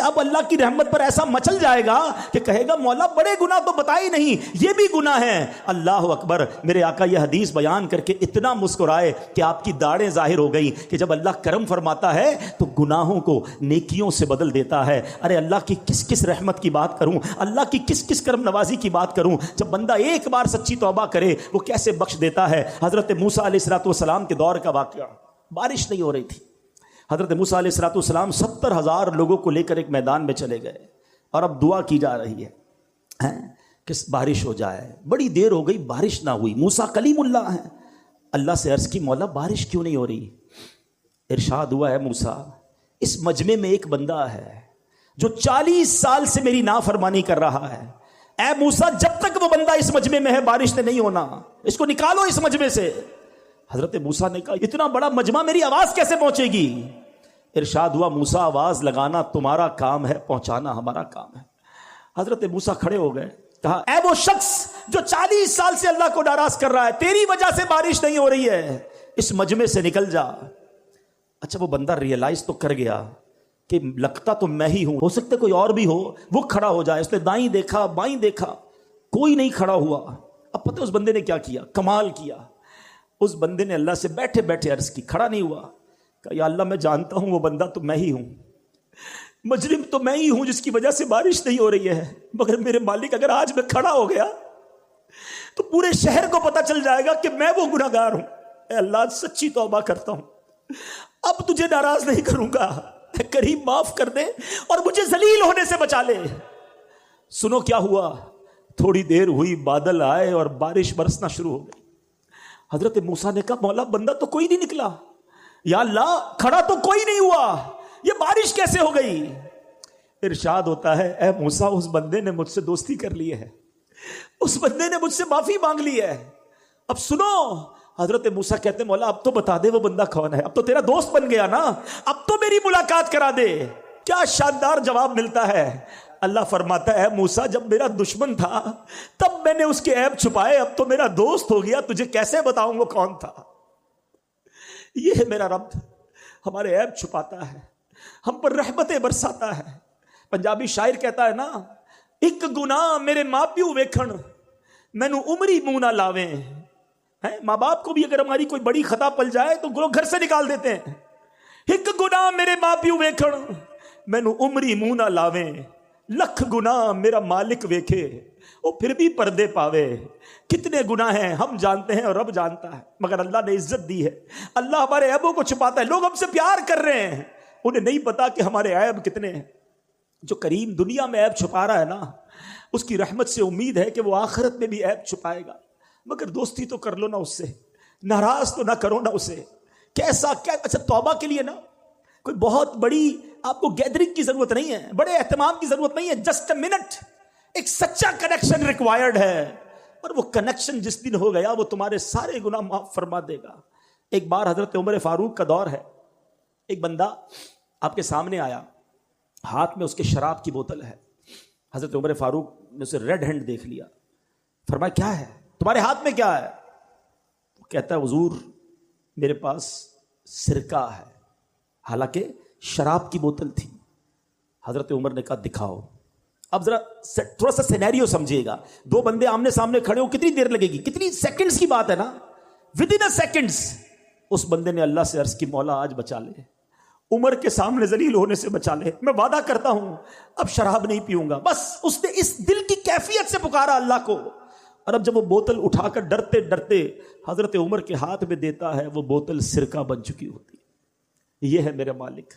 اب اللہ کی رحمت پر ایسا مچل جائے گا کہ کہے گا مولا بڑے گناہ تو بتائے نہیں، یہ بھی گناہ ہیں۔ اللہ اکبر۔ میرے آقا یہ حدیث بیان کر کے اتنا مسکرائے کہ آپ کی داڑھیں ظاہر ہو گئی کہ جب اللہ کرم فرماتا ہے تو گناہوں کو نیکیوں سے بدل دیتا ہے۔ ارے اللہ کی کس کس رحمت کی بات کروں، اللہ کی کس کس کرم نوازی کی بات کروں۔ جب بندہ ایک بار سچی توبہ کرے وہ کیسے بخش دیتا ہے۔ حضرت موسیٰ علیہ السلام کے دور کا واقعہ، بارش نہیں ہو رہی تھی، حضرت موسیٰ علیہ السلام 70,000 لوگوں کو لے کر ایک میدان میں چلے گئے اور اب دعا کی جا رہی ہے کہ بارش ہو جائے۔ بڑی دیر ہو گئی، بارش نہ ہوئی۔ موسیٰ کلیم اللہ ہیں، اللہ سے عرض کی مولا بارش کیوں نہیں ہو رہی؟ ارشاد ہوا ہے موسیٰ اس مجمع میں ایک بندہ ہے جو 40 سال سے میری نافرمانی کر رہا ہے۔ اے موسیٰ جب تک وہ بندہ اس مجمع میں ہے بارش نے نہیں ہونا، اس کو نکالو اس مجمع سے۔ حضرت موسیٰ نے کہا اتنا بڑا مجمع میری آواز کیسے پہنچے گی؟ ارشاد ہوا موسیٰ آواز لگانا تمہارا کام ہے، پہنچانا ہمارا کام ہے۔ حضرت موسیٰ کھڑے ہو گئے، کہا اے وہ شخص جو 40 سال سے اللہ کو ناراض کر رہا ہے، تیری وجہ سے بارش نہیں ہو رہی ہے، اس مجمع سے نکل جا۔ اچھا وہ بندہ ریئلائز تو کر گیا کہ لگتا تو میں ہی ہوں، ہو سکتا کوئی اور بھی ہو، وہ کھڑا ہو جائے۔ اس نے دائیں دیکھا بائیں دیکھا، کوئی نہیں کھڑا ہوا۔ اب پتہ اس بندے نے کیا کیا، کمال کیا۔ اس بندے نے اللہ سے بیٹھے بیٹھے عرض کی، کھڑا نہیں ہوا، کہ یا اللہ میں جانتا ہوں وہ بندہ تو میں ہی ہوں، مجرم تو میں ہی ہوں جس کی وجہ سے بارش نہیں ہو رہی ہے، مگر میرے مالک اگر آج میں کھڑا ہو گیا تو پورے شہر کو پتہ چل جائے گا کہ میں وہ گناہگار ہوں۔ اے اللہ سچی توبہ کرتا ہوں، اب تجھے ناراض نہیں کروں گا، اے کریم معاف کر دے اور مجھے ذلیل ہونے سے بچا لے۔ سنو کیا ہوا، تھوڑی دیر ہوئی بادل آئے اور بارش برسنا شروع ہو گئی۔ حضرت موسیٰ نے کہا مولا بندہ تو کوئی نہیں نکلا، یا اللہ کھڑا تو کوئی نہیں ہوا، یہ بارش کیسے ہو گئی؟ ارشاد ہوتا ہے اے موسیٰ اس بندے نے مجھ سے دوستی کر لی ہے، اس بندے نے مجھ سے معافی مانگ لی ہے۔ اب سنو، حضرت موسیٰ کہتے مولا اب تو بتا دے وہ بندہ کون ہے، اب تو تیرا دوست بن گیا نا، اب تو میری ملاقات کرا دے۔ کیا شاندار جواب ملتا ہے۔ اللہ فرماتا ہے موسیٰ جب میرا دشمن تھا تب میں نے اس کے عیب چھپائے، اب تو میرا دوست ہو گیا، تجھے کیسے بتاؤں وہ کون تھا۔ یہ ہے میرا رب، ہمارے عیب چھپاتا ہے، ہم پر رحمتیں برساتا ہے۔ پنجابی شاعر کہتا ہے نا، ایک گناہ میرے ماں پیو ویکھن مینوں عمری منہ نہ لاویں۔ ماں باپ کو بھی اگر ہماری کوئی بڑی خطا پل جائے تو گھر سے نکال دیتے ہیں۔ ایک گناہ میرے ماں پیو ویکھن مینوں عمری منہ نہ لاویں، لکھ گناہ میرا مالک ویکھے وہ پھر بھی پردے پاوے۔ کتنے گناہ ہیں ہم جانتے ہیں اور رب جانتا ہے، مگر اللہ نے عزت دی ہے، اللہ ہمارے عیبوں کو چھپاتا ہے۔ لوگ ہم سے پیار کر رہے ہیں، انہیں نہیں پتا کہ ہمارے عیب کتنے ہیں۔ جو کریم دنیا میں عیب چھپا رہا ہے نا، اس کی رحمت سے امید ہے کہ وہ آخرت میں بھی عیب چھپائے گا۔ مگر دوستی تو کر لو نا اس سے، ناراض تو نہ کرو نا اسے۔ کیسا کیا، اچھا توبہ کے لیے نا کوئی بہت بڑی آپ کو گیدرنگ کی ضرورت نہیں ہے، بڑے اہتمام کی ضرورت نہیں ہے، جسٹ اے منٹ، ایک سچا کنیکشن ریکوائرڈ ہے، اور وہ کنیکشن جس دن ہو گیا وہ تمہارے سارے گناہ معاف فرما دے گا۔ ایک بار حضرت عمر فاروق کا دور ہے، ایک بندہ آپ کے سامنے آیا، ہاتھ میں اس کے شراب کی بوتل ہے۔ حضرت عمر فاروق نے اسے ریڈ ہینڈ دیکھ لیا، فرمایا کیا ہے تمہارے ہاتھ میں، کیا ہے؟ وہ کہتا ہے حضور میرے پاس سرکہ ہے، حالانکہ شراب کی بوتل تھی۔ حضرت عمر نے کہا دکھاؤ۔ اب ذرا تھوڑا سا سینیریو سمجھیے گا، دو بندے آمنے سامنے کھڑے ہو، کتنی دیر لگے گی، کتنی سیکنڈز کی بات ہے نا، ود ان اے سیکنڈز۔ اس بندے نے اللہ سے عرض کی مولا آج بچا لے، عمر کے سامنے ذلیل ہونے سے بچا لے، میں وعدہ کرتا ہوں اب شراب نہیں پیوں گا۔ بس اس نے اس دل کی کیفیت سے پکارا اللہ کو، اور اب جب وہ بوتل اٹھا کر ڈرتے ڈرتے حضرت عمر کے ہاتھ میں دیتا ہے، وہ بوتل سرکہ بن چکی ہوتی ہے۔ یہ ہے میرا مالک،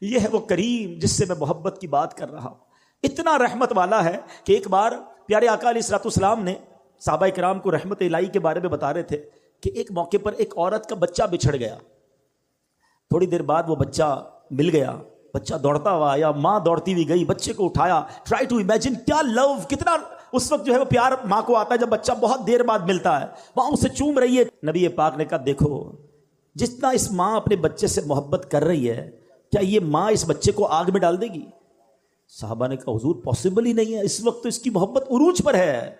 یہ ہے وہ کریم جس سے میں محبت کی بات کر رہا ہوں۔ اتنا رحمت والا ہے کہ ایک بار پیارے آقا علیہ السلام نے صحابہ کرام کو رحمت الہی کے بارے میں بتا رہے تھے کہ ایک موقع پر ایک عورت کا بچہ بچھڑ گیا، تھوڑی دیر بعد وہ بچہ مل گیا، بچہ دوڑتا ہوا آیا، ماں دوڑتی ہوئی گئی، بچے کو اٹھایا۔ ٹرائی ٹو امیجن کیا لو، کتنا اس وقت جو ہے وہ پیار ماں کو آتا ہے جب بچہ بہت دیر بعد ملتا ہے، وہاں اسے چوم رہی ہے۔ نبی پاک نے کہا دیکھو جتنا اس ماں اپنے بچے سے محبت کر رہی ہے، کیا یہ ماں اس بچے کو آگ میں ڈال دے گی؟ صحابہ نے کہا حضور پاسبل ہی نہیں ہے، اس وقت تو اس کی محبت عروج پر ہے۔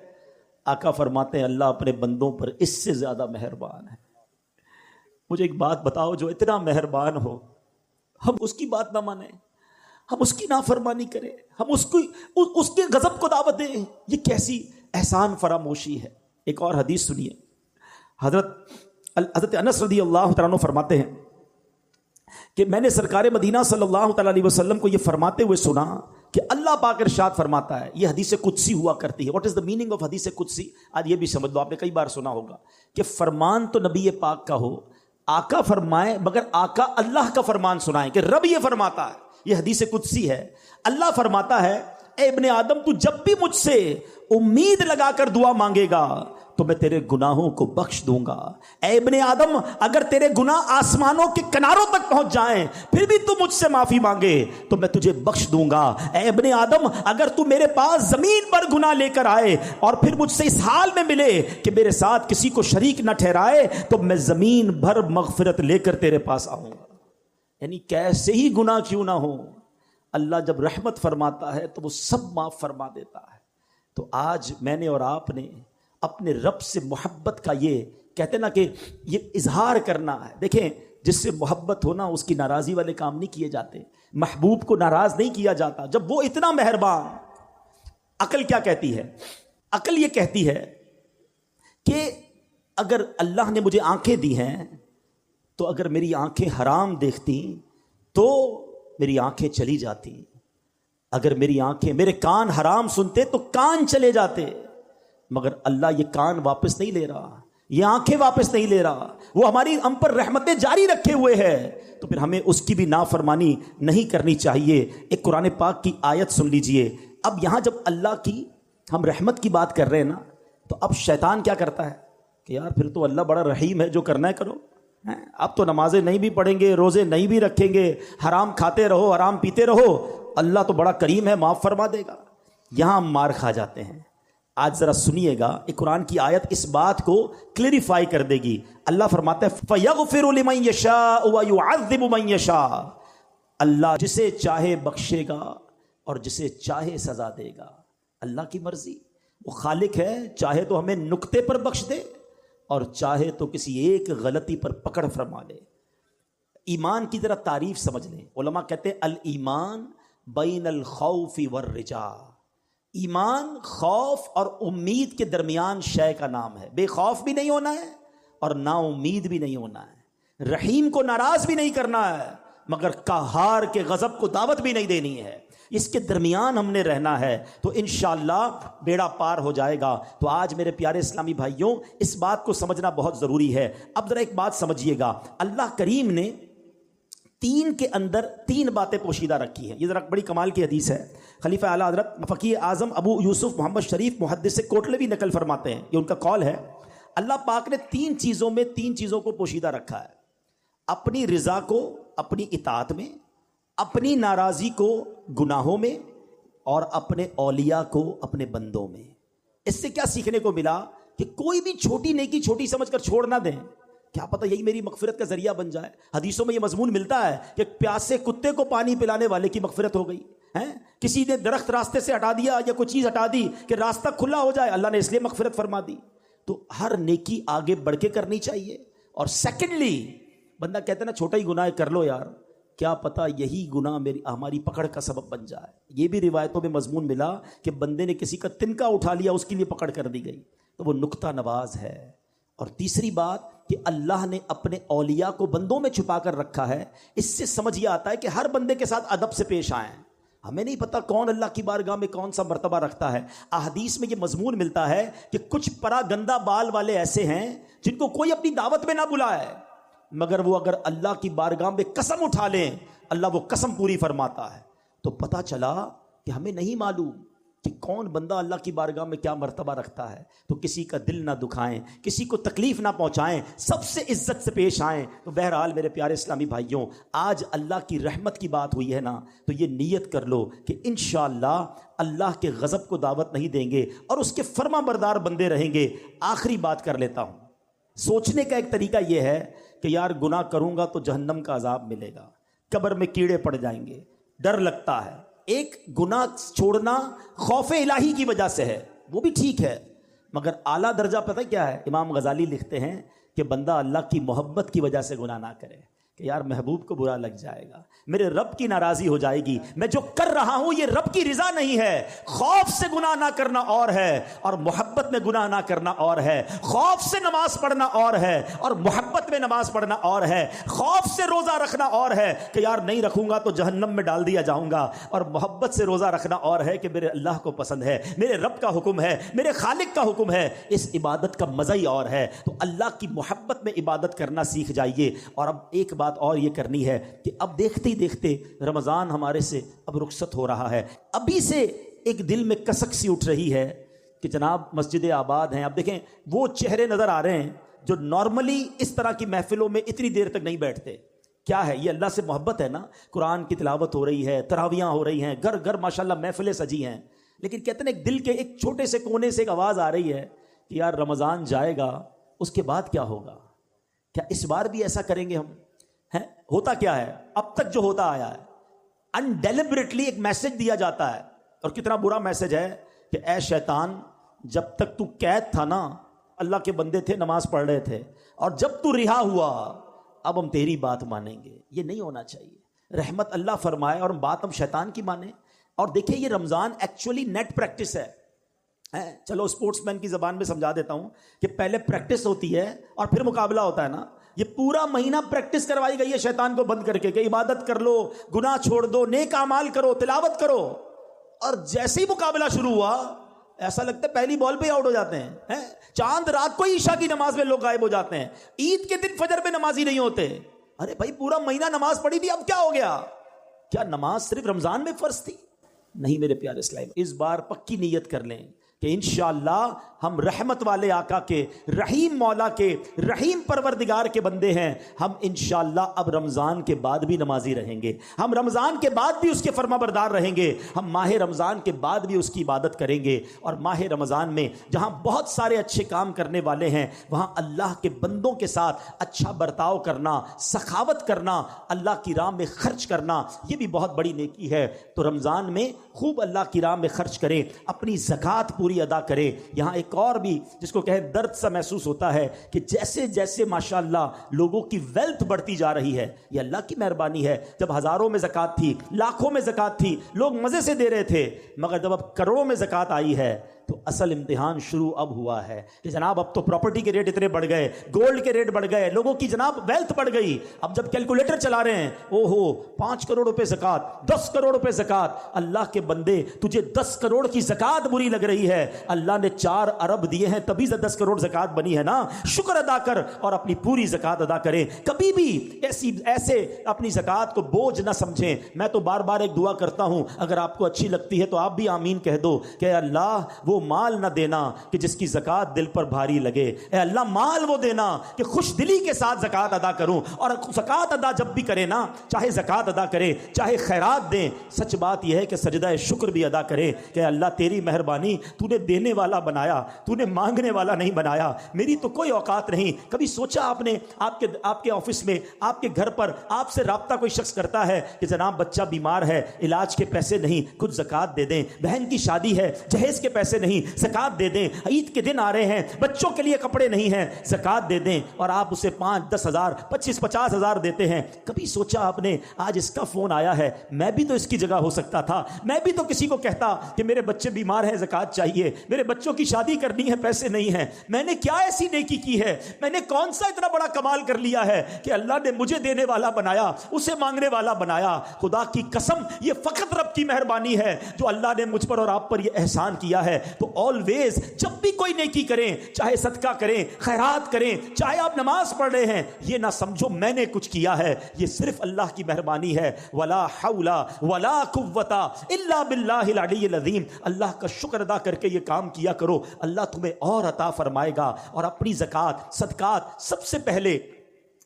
آقا فرماتے ہیں اللہ اپنے بندوں پر اس سے زیادہ مہربان ہے۔ مجھے ایک بات بتاؤ، جو اتنا مہربان ہو ہم اس کی بات نہ مانیں، ہم اس کی نافرمانی کریں, ہم اس کے غضب کو دعوت دیں. یہ کیسی احسان فراموشی ہے. ایک اور حدیث سنیے. حضرت انس رضی اللہ تعالیٰ عنہ فرماتے ہیں کہ میں نے سرکار مدینہ صلی اللہ تعالیٰ علیہ وسلم کو یہ فرماتے ہوئے سنا کہ اللہ پاک ارشاد فرماتا ہے, یہ حدیث قدسی ہوا کرتی ہے. What is the meaning of حدیث قدسی؟ آج یہ بھی سمجھ لو, آپ نے کئی بار سنا ہوگا کہ فرمان تو نبی پاک کا ہو, آقا فرمائے, مگر آقا اللہ کا فرمان سنائیں کہ رب یہ فرماتا ہے. یہ حدیث قدسی ہے. اللہ فرماتا ہے, اے ابن آدم تو جب بھی مجھ سے امید لگا کر دعا مانگے گا تو میں تیرے گناہوں کو بخش دوں گا. اے ابن آدم, اگر تیرے گناہ آسمانوں کے کناروں تک پہنچ جائیں پھر بھی تو مجھ سے معافی مانگے تو میں تجھے بخش دوں گا. اے ابن آدم, اگر تو میرے پاس زمین پر گناہ لے کر آئے اور پھر مجھ سے اس حال میں ملے کہ میرے ساتھ کسی کو شریک نہ ٹھہرائے تو میں زمین بھر مغفرت لے کر تیرے پاس آؤں گا. یعنی کیسے ہی گناہ کیوں نہ ہو, اللہ جب رحمت فرماتا ہے تو وہ سب معاف فرما دیتا ہے. تو آج میں نے اور آپ نے اپنے رب سے محبت کا یہ کہتے نا کہ یہ اظہار کرنا ہے. دیکھیں, جس سے محبت ہونا اس کی ناراضی والے کام نہیں کیے جاتے. محبوب کو ناراض نہیں کیا جاتا جب وہ اتنا مہربان. عقل کیا کہتی ہے؟ عقل یہ کہتی ہے کہ اگر اللہ نے مجھے آنکھیں دی ہیں تو اگر میری آنکھیں حرام دیکھتی تو میری آنکھیں چلی جاتی, اگر میری آنکھیں, میرے کان حرام سنتے تو کان چلے جاتے, مگر اللہ یہ کان واپس نہیں لے رہا, یہ آنکھیں واپس نہیں لے رہا, وہ ہماری ہم پر رحمتیں جاری رکھے ہوئے ہے. تو پھر ہمیں اس کی بھی نافرمانی نہیں کرنی چاہیے. ایک قرآن پاک کی آیت سن لیجئے. اب یہاں جب اللہ کی ہم رحمت کی بات کر رہے ہیں نا, تو اب شیطان کیا کرتا ہے کہ یار پھر تو اللہ بڑا رحیم ہے, جو کرنا ہے کرو. اب تو نمازیں نہیں بھی پڑھیں گے, روزے نہیں بھی رکھیں گے, حرام کھاتے رہو, حرام پیتے رہو, اللہ تو بڑا کریم ہے, معاف فرما دے گا. یہاں ہم مار کھا جاتے ہیں. آج ذرا سنیے گا, ایک قرآن کی آیت اس بات کو کلیریفائی کر دے گی. اللہ فرماتا ہے فَيَغْفِرُ لِمَن يَشَاءُ وَيُعَذِّبُ مَن يَشَاءُ. اللہ جسے چاہے بخشے گا اور جسے چاہے سزا دے گا. اللہ کی مرضی. وہ خالق ہے, چاہے تو ہمیں نقطے پر بخش دے اور چاہے تو کسی ایک غلطی پر پکڑ فرما لے. ایمان کی ذرا تعریف سمجھ لیں. علماء کہتے ہیں الایمان بین الخوف والرجاء. ایمان خوف اور امید کے درمیان شے کا نام ہے. بے خوف بھی نہیں ہونا ہے اور نا امید بھی نہیں ہونا ہے. رحیم کو ناراض بھی نہیں کرنا ہے مگر قہار کے غضب کو دعوت بھی نہیں دینی ہے. اس کے درمیان ہم نے رہنا ہے تو انشاءاللہ بیڑا پار ہو جائے گا. تو آج میرے پیارے اسلامی بھائیوں, اس بات کو سمجھنا بہت ضروری ہے. اب ذرا ایک بات سمجھیے گا, اللہ کریم نے تین کے اندر تین باتیں پوشیدہ رکھی ہیں. یہ ذرا بڑی کمال کی حدیث ہے. خلیفہ اعلیٰ حضرت فقیہ اعظم ابو یوسف محمد شریف محدث کوٹلوی نقل فرماتے ہیں, یہ ان کا قول ہے, اللہ پاک نے تین چیزوں کو پوشیدہ رکھا ہے. اپنی رضا کو اپنی اطاعت میں, اپنی ناراضی کو گناہوں میں, اور اپنے اولیاء کو اپنے بندوں میں. اس سے کیا سیکھنے کو ملا کہ کوئی بھی چھوٹی نیکی چھوٹی سمجھ کر چھوڑ نہ دیں. کیا پتہ یہی میری مغفرت کا ذریعہ بن جائے. حدیثوں میں یہ مضمون ملتا ہے کہ پیاسے کتے کو پانی پلانے والے کی مغفرت ہو گئی ہے. کسی نے درخت راستے سے ہٹا دیا یا کوئی چیز ہٹا دی کہ راستہ کھلا ہو جائے, اللہ نے اس لیے مغفرت فرما دی. تو ہر نیکی آگے بڑھ کے کرنی چاہیے. اور سیکنڈلی, بندہ کہتے ہیں نا چھوٹا ہی گناہ کر لو یار, کیا پتہ یہی گناہ ہماری پکڑ کا سبب بن جائے. یہ بھی روایتوں میں مضمون ملا کہ بندے نے کسی کا تنکا اٹھا لیا, اس کے لیے پکڑ کر دی گئی, تو وہ نقطہ نواز ہے. اور تیسری بات کہ اللہ نے اپنے اولیاء کو بندوں میں چھپا کر رکھا ہے. اس سے سمجھ یہ آتا ہے کہ ہر بندے کے ساتھ ادب سے پیش آئیں. ہمیں نہیں پتہ کون اللہ کی بارگاہ میں کون سا مرتبہ رکھتا ہے. احادیث میں یہ مضمون ملتا ہے کہ کچھ پرا گندہ بال والے ایسے ہیں جن کو کوئی اپنی دعوت میں نہ بلائے, مگر وہ اگر اللہ کی بارگاہ میں قسم اٹھا لیں اللہ وہ قسم پوری فرماتا ہے. تو پتہ چلا کہ ہمیں نہیں معلوم کہ کون بندہ اللہ کی بارگاہ میں کیا مرتبہ رکھتا ہے. تو کسی کا دل نہ دکھائیں, کسی کو تکلیف نہ پہنچائیں, سب سے عزت سے پیش آئیں. تو بہرحال میرے پیارے اسلامی بھائیوں, آج اللہ کی رحمت کی بات ہوئی ہے نا, تو یہ نیت کر لو کہ انشاءاللہ اللہ کے غضب کو دعوت نہیں دیں گے اور اس کے فرما بردار بندے رہیں گے. آخری بات کر لیتا ہوں. سوچنے کا ایک طریقہ یہ ہے کہ یار گناہ کروں گا تو جہنم کا عذاب ملے گا, قبر میں کیڑے پڑ جائیں گے, ڈر لگتا ہے. ایک گناہ چھوڑنا خوف الہی کی وجہ سے ہے, وہ بھی ٹھیک ہے, مگر اعلیٰ درجہ پتہ کیا ہے؟ امام غزالی لکھتے ہیں کہ بندہ اللہ کی محبت کی وجہ سے گناہ نہ کرے. کہ یار محبوب کو برا لگ جائے گا، میرے رب کی ناراضی ہو جائے گی، میں جو کر رہا ہوں یہ رب کی رضا نہیں ہے۔ خوف سے گناہ نہ کرنا اور ہے اور محبت میں گناہ نہ کرنا اور ہے۔ خوف سے نماز پڑھنا اور ہے اور محبت میں نماز پڑھنا اور ہے۔ خوف سے روزہ رکھنا اور ہے کہ یار نہیں رکھوں گا تو جہنم میں ڈال دیا جاؤں گا، اور محبت سے روزہ رکھنا اور ہے کہ میرے اللہ کو پسند ہے، میرے رب کا حکم ہے، میرے خالق کا حکم ہے، اس عبادت کا مزہ ہی اور ہے۔ تو اللہ کی محبت میں عبادت کرنا سیکھ جائیے۔ اور اب ایک بات اور یہ کرنی ہے کہ اب دیکھتے ہی دیکھتے رمضان ہمارے سے اب رخصت ہو رہا ہے، ابھی سے ایک دل میں کسک سی اٹھ رہی ہے کہ جناب مسجد آباد ہیں، اب دیکھیں وہ چہرے نظر آ رہے ہیں جو نارملی اس طرح کی محفلوں میں اتنی دیر تک نہیں بیٹھتے۔ کیا ہے یہ؟ اللہ سے محبت ہے نا، قرآن کی تلاوت ہو رہی ہے، تراویاں ہو رہی ہیں، گھر گھر ماشاءاللہ محفلیں سجی ہیں، لیکن کہتے ہیں ایک دل کے ایک چھوٹے سے کونے سے ایک آواز آ رہی ہے کہ یار رمضان جائے گا، اس کے بعد کیا ہوگا؟ کیا اس بار بھی ایسا کریں گے ہم؟ ہیں ہوتا کیا ہے اب تک جو ہوتا آیا ہے، انڈیلیبریٹلی ایک میسج دیا جاتا ہے، اور کتنا برا میسج ہے کہ اے شیطان، جب تک تو قید تھا نا اللہ کے بندے تھے، نماز پڑھ رہے تھے، اور جب تو رہا ہوا اب ہم تیری بات مانیں گے۔ یہ نہیں ہونا چاہیے۔ رحمت اللہ فرمائے اور بات ہم شیطان کی مانیں۔ اور دیکھیں یہ رمضان ایکچولی نیٹ پریکٹس ہے۔ چلو اسپورٹس مین کی زبان میں سمجھا دیتا ہوں کہ پہلے پریکٹس ہوتی ہے اور پھر مقابلہ ہوتا ہے نا۔ یہ پورا مہینہ پریکٹس کروائی گئی ہے شیطان کو بند کر کے کہ عبادت کر لو، گناہ چھوڑ دو، نیک اعمال کرو، تلاوت کرو، اور جیسے ہی مقابلہ شروع ہوا ایسا لگتا ہے پہلی بال پہ آؤٹ ہو جاتے ہیں۔ چاند رات کو عشاء کی نماز میں لوگ غائب ہو جاتے ہیں، عید کے دن فجر میں نمازی نہیں ہوتے۔ ارے بھائی پورا مہینہ نماز پڑھی تھی، اب کیا ہو گیا؟ کیا نماز صرف رمضان میں فرض تھی؟ نہیں میرے پیارے اسلام، اس بار پکی نیت کر لیں کہ انشاءاللہ ہم رحمت والے آقا کے، رحیم مولا کے، رحیم پروردگار کے بندے ہیں۔ ہم انشاءاللہ اب رمضان کے بعد بھی نمازی رہیں گے، ہم رمضان کے بعد بھی اس کے فرما بردار رہیں گے، ہم ماہ رمضان کے بعد بھی اس کی عبادت کریں گے۔ اور ماہ رمضان میں جہاں بہت سارے اچھے کام کرنے والے ہیں، وہاں اللہ کے بندوں کے ساتھ اچھا برتاؤ کرنا، سخاوت کرنا، اللہ کی راہ میں خرچ کرنا، یہ بھی بہت بڑی نیکی ہے۔ تو رمضان میں خوب اللہ کی راہ میں خرچ کریں، اپنی زکوٰۃ پوری ادا کرے۔ یہاں ایک اور بھی جس کو کہیں درد سا محسوس ہوتا ہے کہ جیسے جیسے ماشاءاللہ لوگوں کی ویلتھ بڑھتی جا رہی ہے، یہ اللہ کی مہربانی ہے۔ جب ہزاروں میں زکوٰۃ تھی، لاکھوں میں زکوٰۃ تھی، لوگ مزے سے دے رہے تھے، مگر جب اب کروڑوں میں زکوٰۃ آئی ہے تو اصل امتحان شروع اب ہوا ہے کہ جناب اب تو پراپرٹی کے ریٹ اتنے بڑھ گئے، گولڈ کے ریٹ بڑھ گئے، لوگوں کی جناب ویلتھ بڑھ گئی۔ اب جب کیلکولیٹر چلا رہے ہیں، او ہو 5 کروڑ روپے زکوٰۃ، 10 کروڑ روپے زکوٰۃ۔ اللہ کے بندے تجھے 10 کروڑ کی زکوٰۃ بری لگ رہی ہے، اللہ نے 4 ارب دیے ہیں تبھی 10 کروڑ زکوٰۃ بنی ہے نا۔ شکر ادا کر اور اپنی پوری زکوٰۃ ادا کریں۔ کبھی بھی ایسے اپنی زکوٰۃ کو بوجھ نہ سمجھیں۔ میں تو بار بار ایک دعا کرتا ہوں، اگر آپ کو اچھی لگتی ہے تو آپ بھی آمین کہہ دو کہ اللہ وہ مال نہ دینا کہ جس کی زکوٰۃ دل پر بھاری لگے، اے اللہ مال وہ دینا کہ خوش دلی کے ساتھ زکوٰۃ ادا کروں۔ اور زکوٰۃ ادا جب بھی کرے نا، چاہے زکوٰۃ ادا کرے چاہے خیرات دیں، سچ بات یہ ہے کہ سجدہ شکر بھی ادا کرے کہ اللہ تیری مہربانی، تو نے دینے والا بنایا، تو نے مانگنے والا نہیں بنایا، میری تو کوئی اوقات نہیں۔ کبھی سوچا آپ نے آپ کے آفس میں، آپ کے گھر پر آپ سے رابطہ کوئی شخص کرتا ہے کہ جناب بچہ بیمار ہے، علاج کے پیسے نہیں، کچھ زکوٰۃ دے دیں، بہن کی شادی ہے، جہیز کے پیسے نہیں، زکوٰۃ دے دیں، عید کے دن آ رہے ہیں، بچوں کے لیے کپڑے نہیں ہیں، زکوٰۃ دے دیں، اور آپ اسے 5-10 ہزار 25-50 ہزار دیتے ہیں۔ کبھی سوچا آپ نے آج اس کا فون آیا ہے، میں بھی تو اس کی جگہ ہو سکتا تھا، میں بھی تو کسی کو کہتا کہ میرے بچے بیمار ہیں، زکوٰۃ چاہیے، میرے بچوں کی شادی کرنی ہے، پیسے نہیں ہیں۔ میں نے کیا ایسی نیکی کی ہے، میں نے کون سا اتنا بڑا کمال کر لیا ہے کہ اللہ نے مجھے دینے والا بنایا، اسے مانگنے والا بنایا۔ خدا کی قسم یہ فقط رب کی مہربانی ہے جو اللہ نے مجھ پر اور آپ پر یہ احسان کیا ہے۔ تو آلویز جب بھی کوئی نیکی کریں، چاہے صدقہ کریں، خیرات کریں، چاہے آپ نماز پڑھ رہے ہیں، یہ نہ سمجھو میں نے کچھ کیا ہے، یہ صرف اللہ کی مہربانی ہے۔ ولا حول ولا قوت الا باللہ العلی العظیم۔ اللہ کا شکر ادا کر کے یہ کام کیا کرو، اللہ تمہیں اور عطا فرمائے گا۔ اور اپنی زکوٰۃ صدقات سب سے پہلے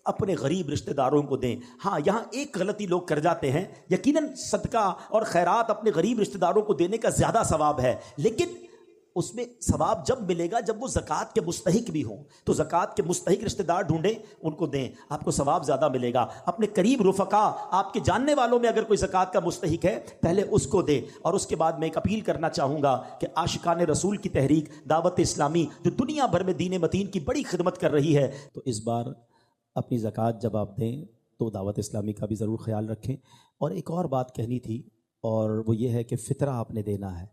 اپنے غریب رشتہ داروں کو دیں۔ ہاں یہاں ایک غلطی لوگ کر جاتے ہیں، یقیناً صدقہ اور خیرات اپنے غریب رشتہ داروں کو دینے کا زیادہ ثواب ہے، لیکن اس میں ثواب جب ملے گا جب وہ زکوٰۃ کے مستحق بھی ہوں۔ تو زکوٰۃ کے مستحق رشتہ دار ڈھونڈیں، ان کو دیں، آپ کو ثواب زیادہ ملے گا۔ اپنے قریب رفقا، آپ کے جاننے والوں میں اگر کوئی زکوٰۃ کا مستحق ہے، پہلے اس کو دیں۔ اور اس کے بعد میں ایک اپیل کرنا چاہوں گا کہ عاشقان رسول کی تحریک دعوت اسلامی جو دنیا بھر میں دین متین کی بڑی خدمت کر رہی ہے، تو اس بار اپنی زکوٰۃ جب آپ دیں تو تو دعوت اسلامی کا بھی ضرور خیال رکھیں۔ اور ایک اور بات کہنی تھی، اور وہ یہ ہے کہ فطرہ آپ نے دینا ہے۔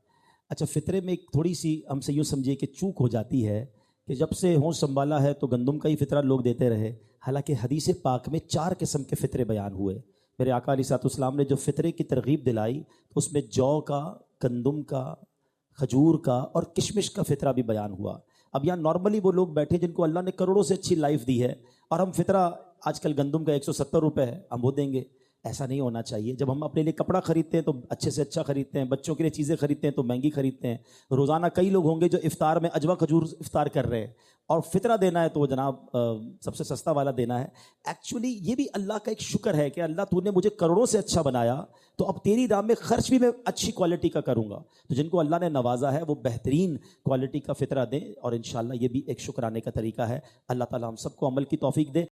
اچھا، فطرے میں ایک تھوڑی سی ہم سے یوں سمجھیے کہ چوک ہو جاتی ہے کہ جب سے ہوش سنبھالا ہے تو گندم کا ہی فطرہ لوگ دیتے رہے، حالانکہ حدیث پاک میں 4 قسم کے فطرے بیان ہوئے۔ میرے آقا علیہ الصلوۃ والسلام نے جو فطرے کی ترغیب دلائی تو اس میں جو کا، گندم کا، کھجور کا اور کشمش کا فطرہ بھی بیان ہوا۔ اب یہاں نارملی وہ لوگ بیٹھے جن کو اللہ نے کروڑوں سے اچھی لائف دی ہے، اور ہم فطرہ آج کل گندم کا 170 روپے ہے، ہم وہ دیں گے۔ ایسا نہیں ہونا چاہیے۔ جب ہم اپنے لیے کپڑا خریدتے ہیں تو اچھے سے اچھا خریدتے ہیں، بچوں کے لیے چیزیں خریدتے ہیں تو مہنگی خریدتے ہیں۔ روزانہ کئی لوگ ہوں گے جو افطار میں اجوا کھجور افطار کر رہے ہیں، اور فطرہ دینا ہے تو وہ جناب سب سے سستا والا دینا ہے۔ ایکچولی یہ بھی اللہ کا ایک شکر ہے کہ اللہ تو نے مجھے کروڑوں سے اچھا بنایا، تو اب تیری راہ میں خرچ بھی میں اچھی کوالٹی کا کروں گا۔ تو جن کو اللہ نے نوازا ہے وہ بہترین کوالٹی کا فطرہ دیں، اور انشاءاللہ یہ بھی ایک شکرانے کا طریقہ ہے۔ اللہ تعالی ہم سب کو عمل کی توفیق دے۔